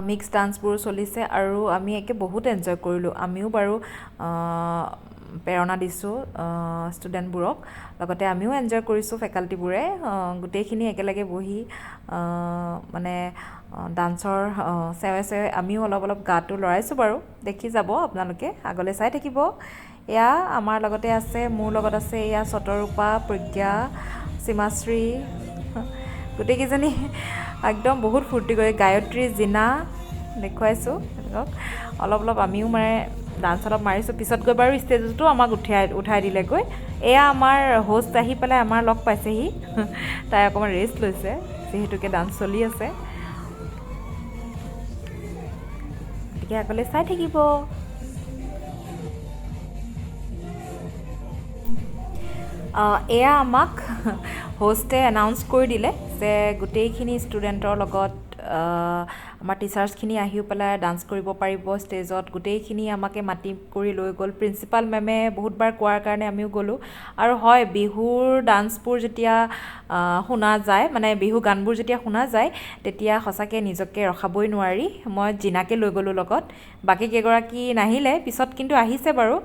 মিক্স ডান্সবোৰ চলিছে আৰু আমি একে বহুত এনজয় কৰিলোঁ আমিও বাৰু প্ৰেৰণা দিছোঁ ষ্টুডেণ্টবোৰক লগতে আমিও এনজয় কৰিছোঁ ফেকাল্টিবোৰে গোটেইখিনি একেলগে বহি মানে ডান্সৰ চেৱে চেৱে আমিও অলপ অলপ গাটো লৰাইছোঁ বাৰু দেখি যাব আপোনালোকে আগলৈ চাই থাকিব এয়া আমাৰ লগতে আছে মোৰ লগত আছে এয়া চতৰূপা প্ৰজ্ঞা সীমাশ্ৰী গোটেইকেইজনী একদম বহুত ফূৰ্তি কৰি গায়ত্ৰী জিনা দেখুৱাইছোঁ অলপ অলপ আমিও মানে ডান্স অলপ মাৰিছোঁ পিছত গৈ বাৰু ষ্টেজতো আমাক উঠাই দিলেগৈ এয়া আমাৰ হোষ্ট আহি পেলাই আমাৰ লগ পাইছেহি তাই অকণমান ৰেষ্ট লৈছে যিহেতুকে ডান্স চলি আছে গতিকে আগলৈ চাই থাকিব এয়া আমাক হোষ্টে এনাউন্স কৰি দিলে যে গোটেইখিনি ষ্টুডেণ্টৰ লগত আমাৰ টিচাৰ্ছখিনি আহিও পেলাই ডান্স কৰিব পাৰিব ষ্টেজত গোটেইখিনি আমাকে মাতি কৰি লৈ গ'ল প্ৰিন্সিপাল মেমে বহুতবাৰ কোৱাৰ কাৰণে আমিও গ'লোঁ আৰু হয় বিহুৰ ডান্সবোৰ যেতিয়া শুনা যায় মানে বিহু গানবোৰ যেতিয়া শুনা যায় তেতিয়া সঁচাকৈ নিজকে ৰখাবই নোৱাৰি মই জিনাকে লৈ গ'লোঁ লগত বাকী কেইগৰাকী নাহিলে পিছত কিন্তু আহিছে বাৰু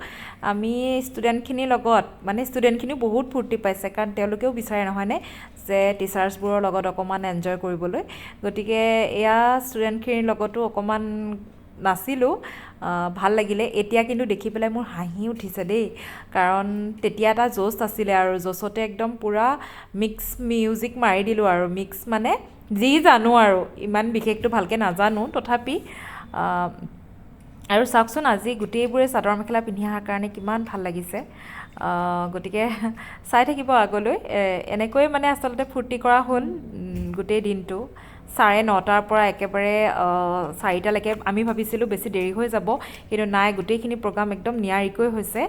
আমি ষ্টুডেণ্টখিনিৰ লগত মানে ষ্টুডেণ্টখিনিও বহুত ফূৰ্তি পাইছে কাৰণ তেওঁলোকেও বিচাৰে নহয়নে যে টিচাৰ্ছবোৰৰ লগত অকণমান এনজয় কৰিবলৈ গতিকে এয়া ষ্টুডেণ্টখিনিৰ লগতো অকণমান নাচিলোঁ ভাল লাগিলে এতিয়া কিন্তু দেখি পেলাই মোৰ হাঁহি উঠিছে দেই কাৰণ তেতিয়া এটা জ'চ আছিলে আৰু জ'চতে একদম পূৰা মিক্স মিউজিক মাৰি দিলোঁ আৰু মিক্স মানে যি জানো আৰু ইমান বিশেষটো ভালকৈ নাজানো তথাপি আৰু চাওকচোন আজি গোটেইবোৰে চাদৰ মেখেলা পিন্ধি অহাৰ কাৰণে কিমান ভাল লাগিছে গতিকে চাই থাকিব আগলৈ এনেকৈ মানে আচলতে ফূৰ্তি কৰা হ'ল গোটেই দিনটো 9:30 পৰা একেবাৰে 4টালৈকে আমি ভাবিছিলোঁ বেছি দেৰি হৈ যাব কিন্তু নাই গোটেইখিনি প্ৰগ্ৰাম একদম নিয়াৰিকৈ হৈছে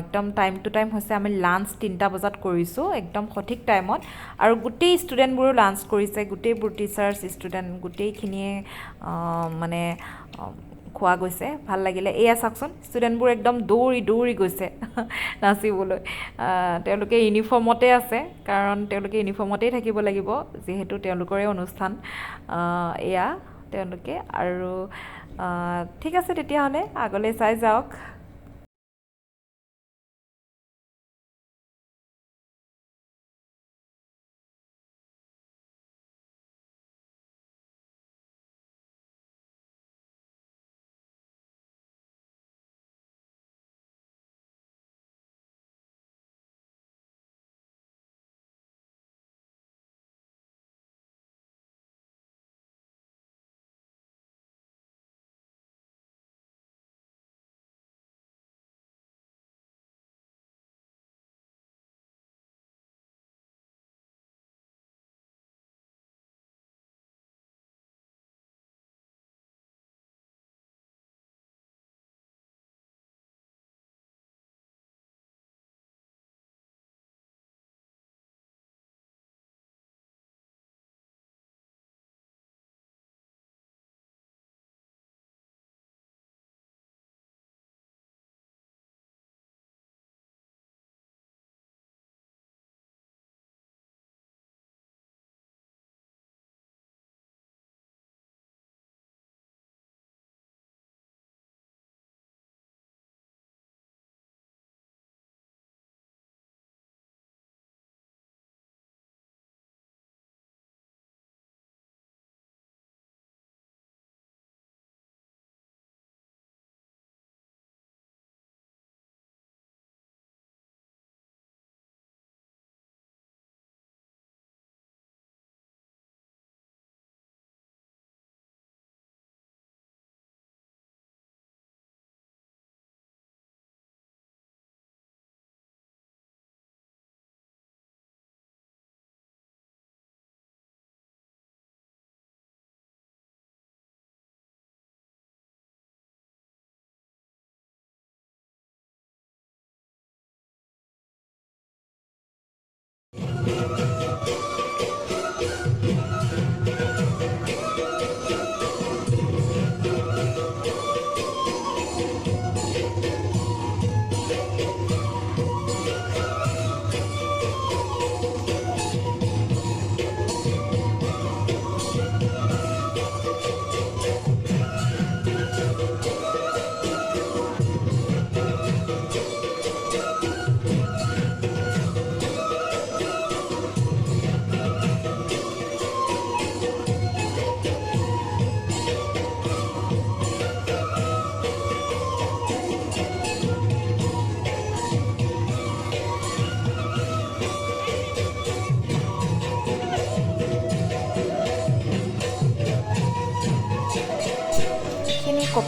একদম টাইম টু টাইম হৈছে আমি লাঞ্চ 3টা বজাত কৰিছোঁ একদম সঠিক টাইমত আৰু গোটেই ষ্টুডেণ্টবোৰো লাঞ্চ কৰিছে গোটেইবোৰ টিচাৰ্ছ ষ্টুডেণ্ট গোটেইখিনিয়ে মানে খোৱা গৈছে ভাল লাগিলে এয়া চাওকচোন ষ্টুডেণ্টবোৰ একদম দৌৰি দৌৰি গৈছে নাচিবলৈ তেওঁলোকে ইউনিফৰ্মতে আছে কাৰণ তেওঁলোকে ইউনিফৰ্মতেই থাকিব লাগিব যিহেতু তেওঁলোকৰে অনুষ্ঠান এয়া তেওঁলোকে আৰু ঠিক আছে তেতিয়াহ'লে আগলৈ চাই যাওক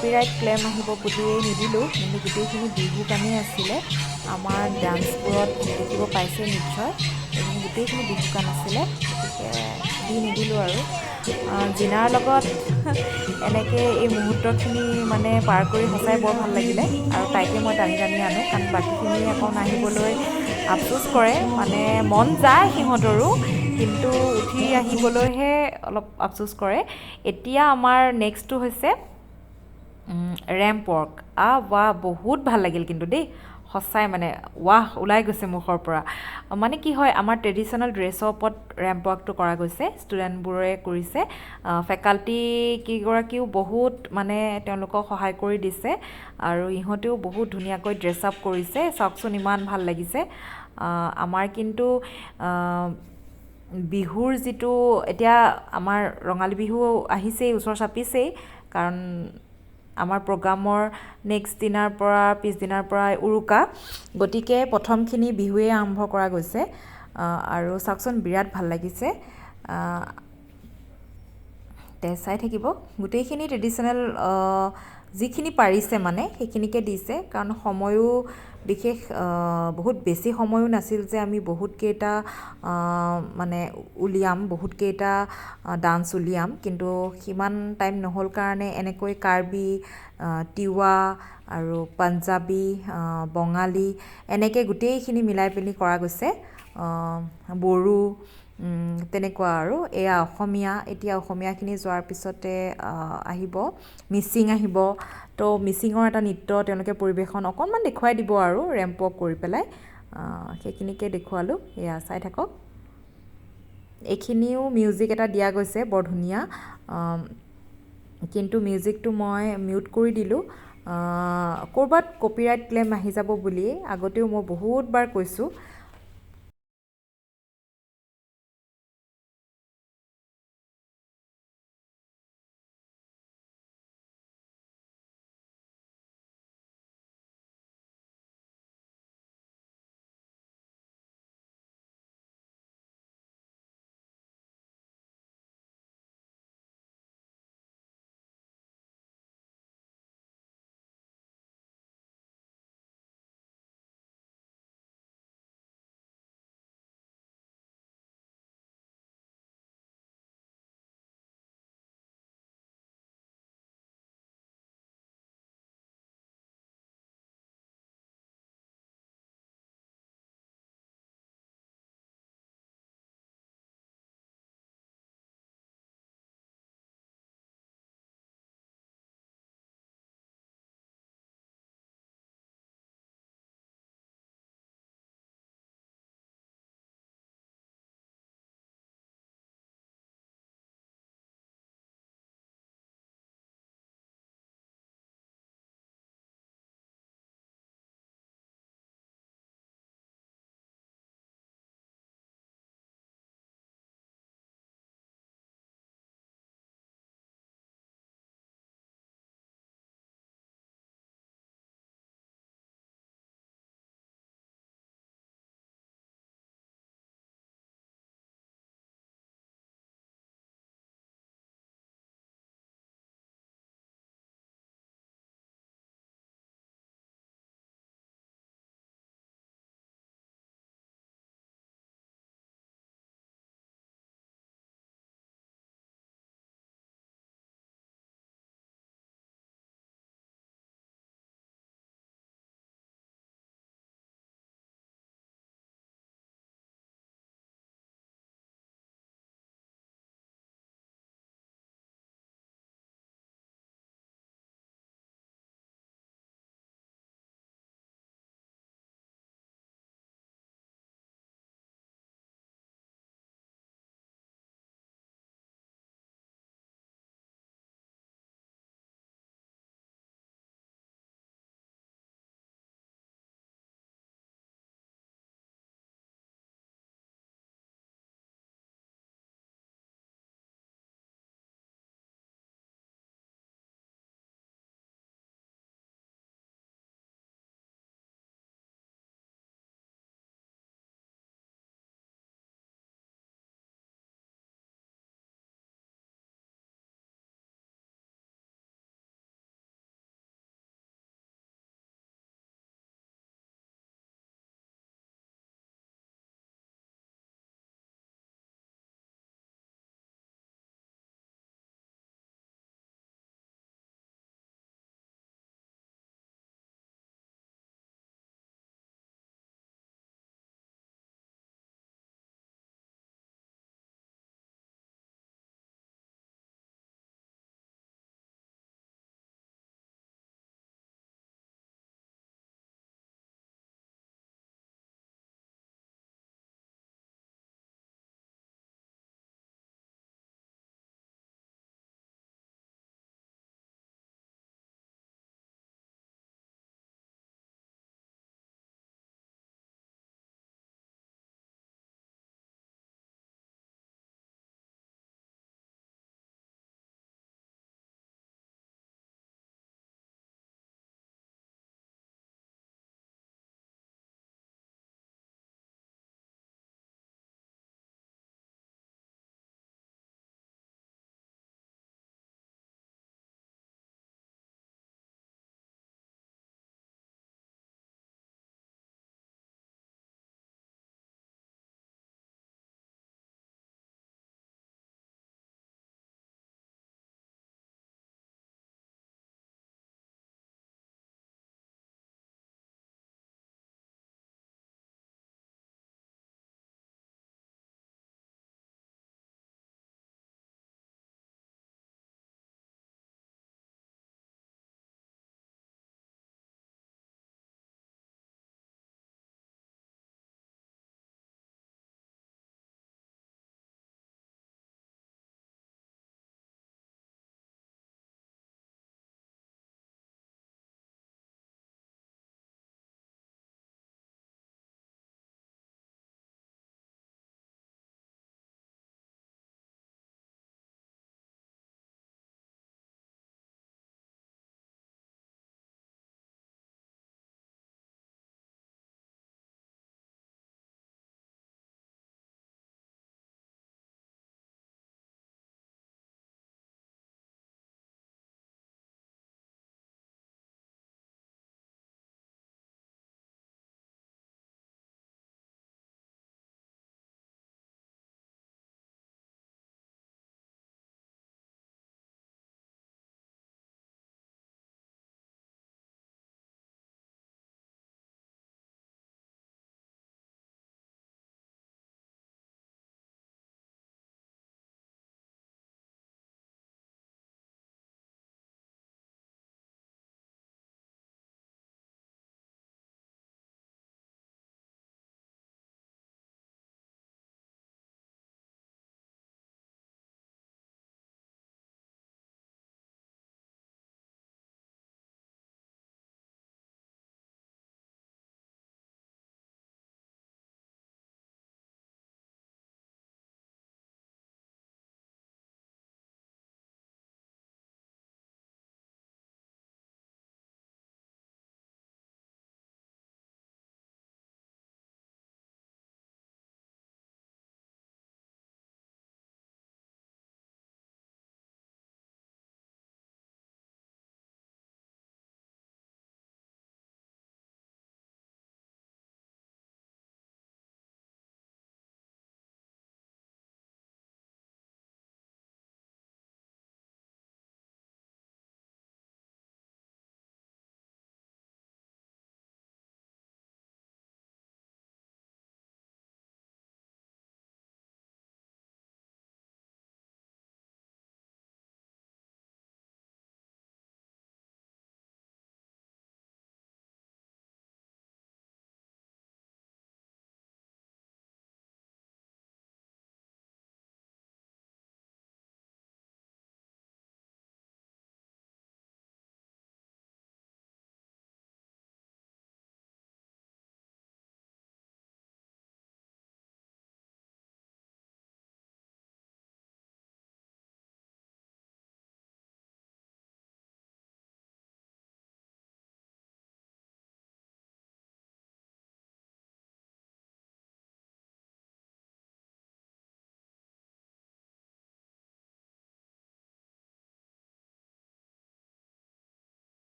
কপিৰাইট ক্লেম আহিব বুলিয়েই নিদিলোঁ, কিন্তু গোটেইখিনি বিহু গানেই আছিলে। আমাৰ ডান্সবোৰত দেখিব পাইছে নিশ্চয়, এইখিনি গোটেইখিনি বিহু গান আছিলে, গতিকে দি নিদিলোঁ আৰু। জিনাৰ লগত এনেকৈ এই মুহূৰ্তখিনি মানে পাৰ কৰি সঁচাই বৰ ভাল লাগিলে, আৰু তাইকে মই টানি টানি আনো, কাৰণ বাকীখিনি আকৌ নাহিবলৈ আফচোচ কৰে, মানে মন যায় সিহঁতৰো, কিন্তু উঠি আহিবলৈহে অলপ আফচোচ কৰে। এতিয়া আমাৰ নেক্সটটো হৈছে ৰেম্প ৱৰ্ক। ৱাহ, বহুত ভাল লাগিল কিন্তু দেই, সঁচাই মানে ৱাহ ওলাই গৈছে মুখৰ পৰা। মানে কি হয়, আমাৰ ট্ৰেডিশ্যনেল ড্ৰেছৰ ওপৰত ৰেম্প ৱৰ্কটো কৰা গৈছে, ষ্টুডেণ্টবোৰে কৰিছে। ফেকাল্টি কেইগৰাকীও বহুত মানে তেওঁলোকক সহায় কৰি দিছে, আৰু ইহঁতেও বহুত ধুনীয়াকৈ ড্ৰেছ আপ কৰিছে। চাওকচোন ইমান ভাল লাগিছে। আমাৰ কিন্তু বিহুৰ যিটো এতিয়া আমাৰ ৰঙালী বিহু আহিছেই, ওচৰ চাপিছেই, কাৰণ আমাৰ প্ৰগ্ৰামৰ নেক্সট দিনাৰ পৰা পিছদিনাৰ পৰা উৰুকা, গতিকে প্ৰথমখিনি বিহুৱে আৰম্ভ কৰা গৈছে। আৰু চাওকচোন বিৰাট ভাল লাগিছে। চাই থাকিব, গোটেইখিনি ট্ৰেডিশ্যনেল যিখিনি পাৰিছে মানে সেইখিনিকে দিছে, কাৰণ সময়ো বিশেষ বহুত বেছি সময়ো নাছিল যে আমি বহুতকেইটা মানে উলিয়াম, বহুতকেইটা ডান্স উলিয়াম, কিন্তু সিমান টাইম নহ'ল কাৰণে এনেকৈ কাৰ্বি, তিৱা আৰু পাঞ্জাবী, বঙালী এনেকৈ গোটেইখিনি মিলাই পিনি কৰা গৈছে। বড়ো তেনেকুৱা আৰু। এয়া অসমীয়া, এতিয়া অসমীয়াখিনি যোৱাৰ পিছতে আহিব মিচিং আহিব, তো মিচিঙৰ এটা নৃত্য তেওঁলোকে পৰিৱেশন অকণমান দেখুৱাই দিব আৰু ৰেম্প ৱৰ্ক কৰি পেলাই, সেইখিনিকে দেখুৱালোঁ। এয়া চাই থাকক, এইখিনিও মিউজিক এটা দিয়া গৈছে বৰ ধুনীয়া, কিন্তু মিউজিকটো মই মিউট কৰি দিলোঁ, ক'ৰবাত কপিৰাইট ক্লেম আহি যাব বুলিয়েই। আগতেও মই বহুতবাৰ কৈছোঁ,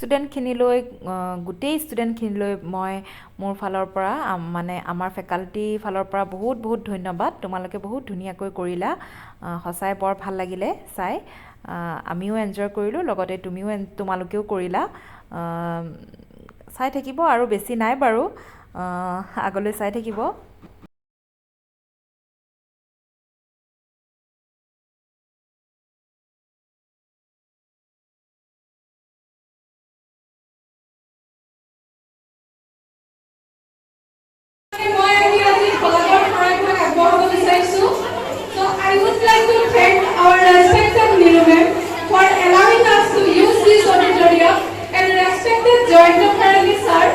ষ্টুডেণ্টখিনিলৈ গোটেই ষ্টুডেণ্টখিনিলৈ মই মোৰ ফালৰ পৰা মানে আমাৰ ফেকাল্টি ফালৰ পৰা বহুত বহুত ধন্যবাদ। তোমালোকে বহুত ধুনীয়াকৈ কৰিলা, সঁচাই বৰ ভাল লাগিলে চাই। আমিও এনজয় কৰিলোঁ, লগতে তোমালোকেও কৰিলা। চাই থাকিব, আৰু বেছি নাই বাৰু, আগলৈ চাই থাকিব। So I would like to thank our respected middlemen for allowing us to use this auditorium, and respected Joint Farali sir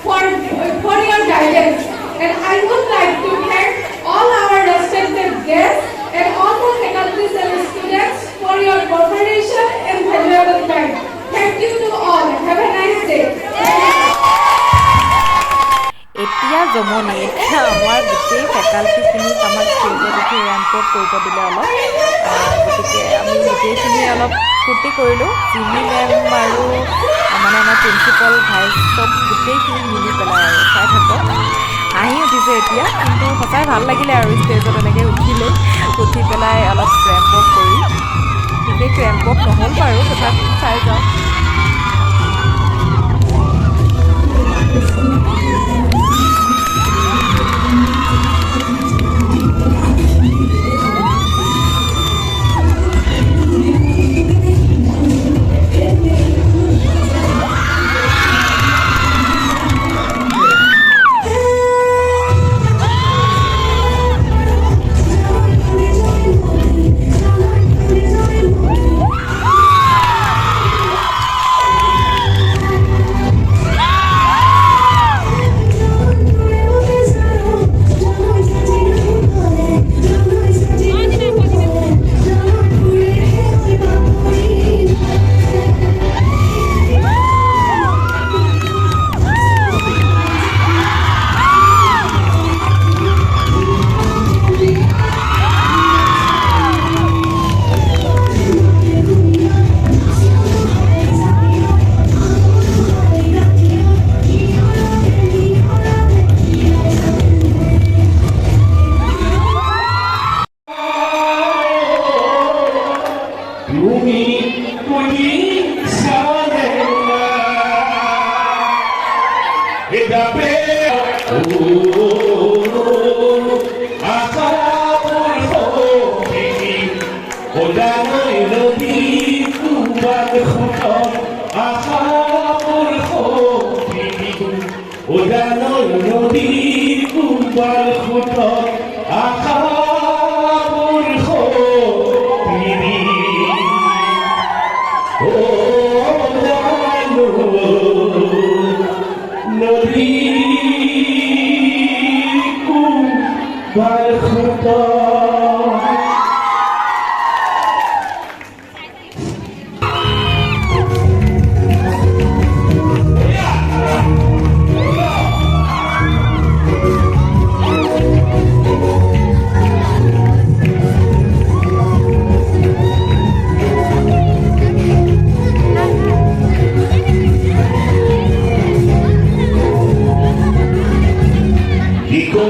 for your guidance. And I would like to thank all our respected guests and all the faculties and students for your cooperation and valuable time. Thank you to all. Have a nice day. এতিয়া জমনি, এতিয়া আমাৰ গোটেই ফেকাল্টিখিনিক আমাক ষ্টেজত উঠি ramp walk কৰিব দিলে অলপ, গতিকে আমি গোটেইখিনি অলপ ফূৰ্তি কৰিলোঁ। জিমি মেম আৰু মানে আমাৰ প্ৰিন্সিপাল ভাইচ চব গোটেইখিনি মিলি পেলাই আৰু চাই থাকক। হাঁহি উঠিছে এতিয়া, কিন্তু সঁচাই ভাল লাগিলে আৰু ষ্টেজত এনেকৈ উঠি পেলাই অলপ ৰেম্প ৱাক কৰি। বিশেষ ৰেম্প ৱাক নহ'ল বাৰু, তথাপিও চাই যাওঁ। Go,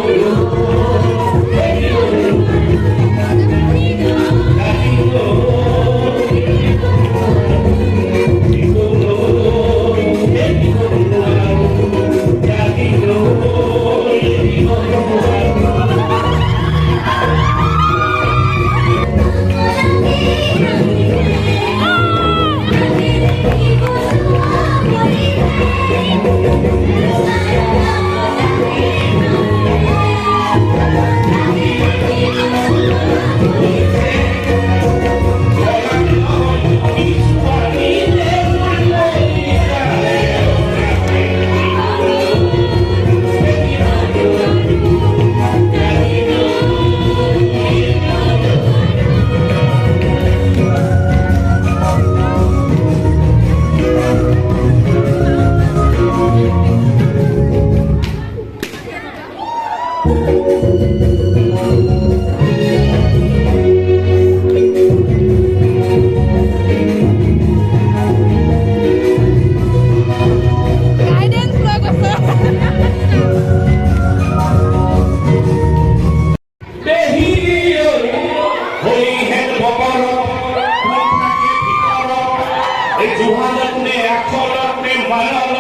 নে আখলত নে মালত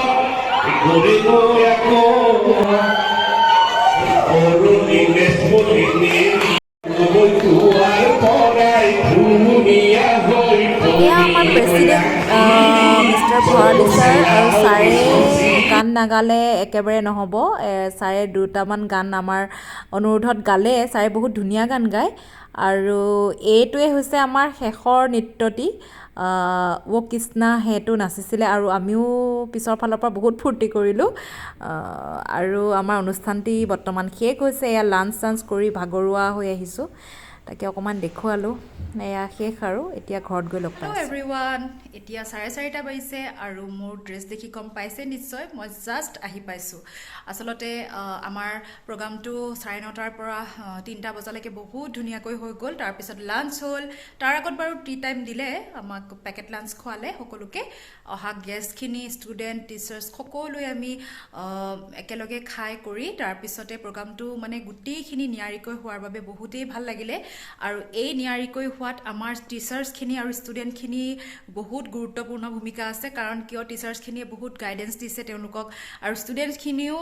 কৰিব আকৌ অৰুণী নেস্পতিনী নবৈতুৱাৰ পৰাই ধুনীয়া হৈ এয়া আমাৰ প্ৰেচিডেণ্ট মিষ্টাৰ ভৰালী ছাৰ আৰু ছাৰে গান নাগালে একেবাৰে নহ'ব ছাৰে দুটামান গান আমাৰ অনুৰোধত গালে ছাৰে বহুত ধুনীয়া গান গায় আৰু এইটোৱে হৈছে আমাৰ শেষৰ নৃত্যটি ও কৃষ্ণা সেইটো নাচিছিলে আৰু আমিও পিছৰ ফালৰ পৰা বহুত ফূৰ্তি কৰিলোঁ আৰু আমাৰ অনুষ্ঠানটি বৰ্তমান শেষ হৈছে এয়া লাঞ্চ চাঞ্চ কৰি ভাগৰুৱা হৈ আহিছোঁ তাকে অকণমান দেখুৱালোঁ এয়া শেষ আৰু এতিয়া ঘৰত গৈ লগ পাইছোঁ এভৰিৱান এতিয়া 4:30 বাজিছে আৰু মোৰ ড্ৰেছ দেখি গম পাইছে নিশ্চয় মই জাষ্ট আহি পাইছোঁ আচলতে আমাৰ প্ৰগ্ৰামটো 9:30 পৰা 3টা বজালৈকে বহুত ধুনীয়াকৈ হৈ গ'ল তাৰপিছত লাঞ্চ হ'ল তাৰ আগত বাৰু টি টাইম দিলে আমাক পেকেট লাঞ্চ খোৱালে সকলোকে অহা গেষ্টখিনি ষ্টুডেণ্ট টিচাৰ্ছ সকলোৱে আমি একেলগে খাই কৰি তাৰপিছতে প্ৰগ্ৰামটো মানে গোটেইখিনি নিয়াৰিকৈ হোৱাৰ বাবে বহুতেই ভাল লাগিলে আৰু এই নিয়াৰিকৈ হোৱাত আমাৰ টিচাৰ্ছখিনি আৰু ষ্টুডেণ্টখিনি বহুত গুৰুত্বপূৰ্ণ ভূমিকা আছে কাৰণ কিয় টিচাৰ্ছখিনিয়ে বহুত গাইডেঞ্চ দিছে তেওঁলোকক আৰু ষ্টুডেণ্টছখিনিও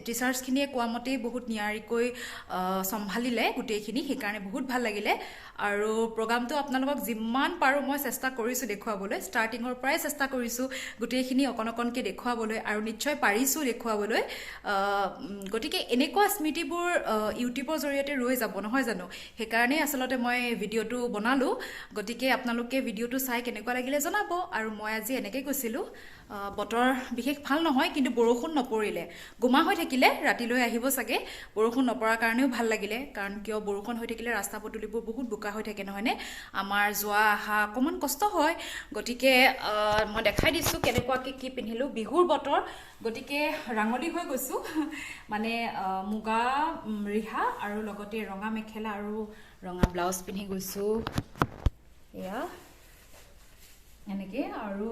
টিচাৰ্ছখিনিয়ে কোৱা মতেই বহুত নিয়াৰিকৈ চম্ভালিলে গোটেইখিনি সেইকাৰণে বহুত ভাল লাগিলে আৰু প্ৰগ্ৰামটো আপোনালোকক যিমান পাৰোঁ মই চেষ্টা কৰিছোঁ দেখুৱাবলৈ ষ্টাৰ্টিঙৰ পৰাই চেষ্টা কৰিছোঁ গোটেইখিনি অকণকৈ দেখুৱাবলৈ আৰু নিশ্চয় পাৰিছোঁ দেখুৱাবলৈ গতিকে এনেকুৱা স্মৃতিবোৰ ইউটিউবৰ জৰিয়তে ৰৈ যাব নহয় জানো সেইকাৰণেই আচলতে মই ভিডিঅ'টো বনালোঁ গতিকে আপোনালোকে ভিডিঅ'টো চাই কেনেকুৱা লাগিলে জনাব আৰু মই আজি এনেকৈ কৈছিলোঁ বতৰ বিশেষ ভাল নহয় কিন্তু বৰষুণ নপৰিলে গোমা হৈ থাকিলে ৰাতিলৈ আহিব চাগে বৰষুণ নপৰাৰ কাৰণেও ভাল লাগিলে কাৰণ কিয় বৰষুণ হৈ থাকিলে ৰাস্তা পদূলিবোৰ বহুত বোকা হৈ থাকে নহয়নে আমাৰ যোৱা অহা অকণমান কষ্ট হয় গতিকে মই দেখাই দিছোঁ কেনেকুৱাকৈ কি পিন্ধিলোঁ বিহুৰ বতৰ গতিকে ৰাঙলী হৈ গৈছোঁ মানে মুগা ৰিহা আৰু লগতে ৰঙা মেখেলা আৰু ৰঙা ব্লাউজ পিন্ধি গৈছোঁ এয়া এনেকৈ আৰু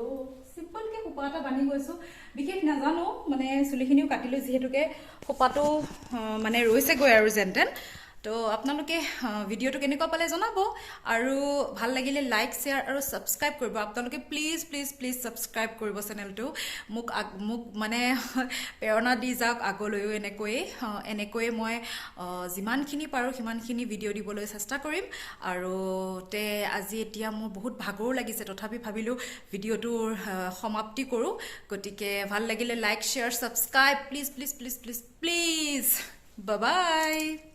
চিম্পলকৈ খোপা এটা বান্ধি গৈছোঁ বিশেষ নাজানো মানে চুলিখিনিও কাটিলোঁ যিহেতুকে খোপাটো মানে ৰৈছেগৈ আৰু যেনতেন তো আপোনালোকে ভিডিঅ'টো কেনেকুৱা পালে জনাব আৰু ভাল লাগিলে লাইক শ্বেয়াৰ আৰু ছাবস্ক্ৰাইব কৰিব আপোনালোকে প্লিজ প্লিজ প্লিজ ছাবস্ক্ৰাইব কৰিব চেনেলটো মোক মানে প্ৰেৰণা দি যাওক আগলৈও এনেকৈয়ে মই যিমানখিনি পাৰোঁ সিমানখিনি ভিডিঅ' দিবলৈ চেষ্টা কৰিম আৰু আজি এতিয়া মোৰ বহুত ভাগৰো লাগিছে তথাপি ভাবিলোঁ ভিডিঅ'টোৰ সমাপ্তি কৰোঁ গতিকে ভাল লাগিলে like share subscribe please please please please please bye bye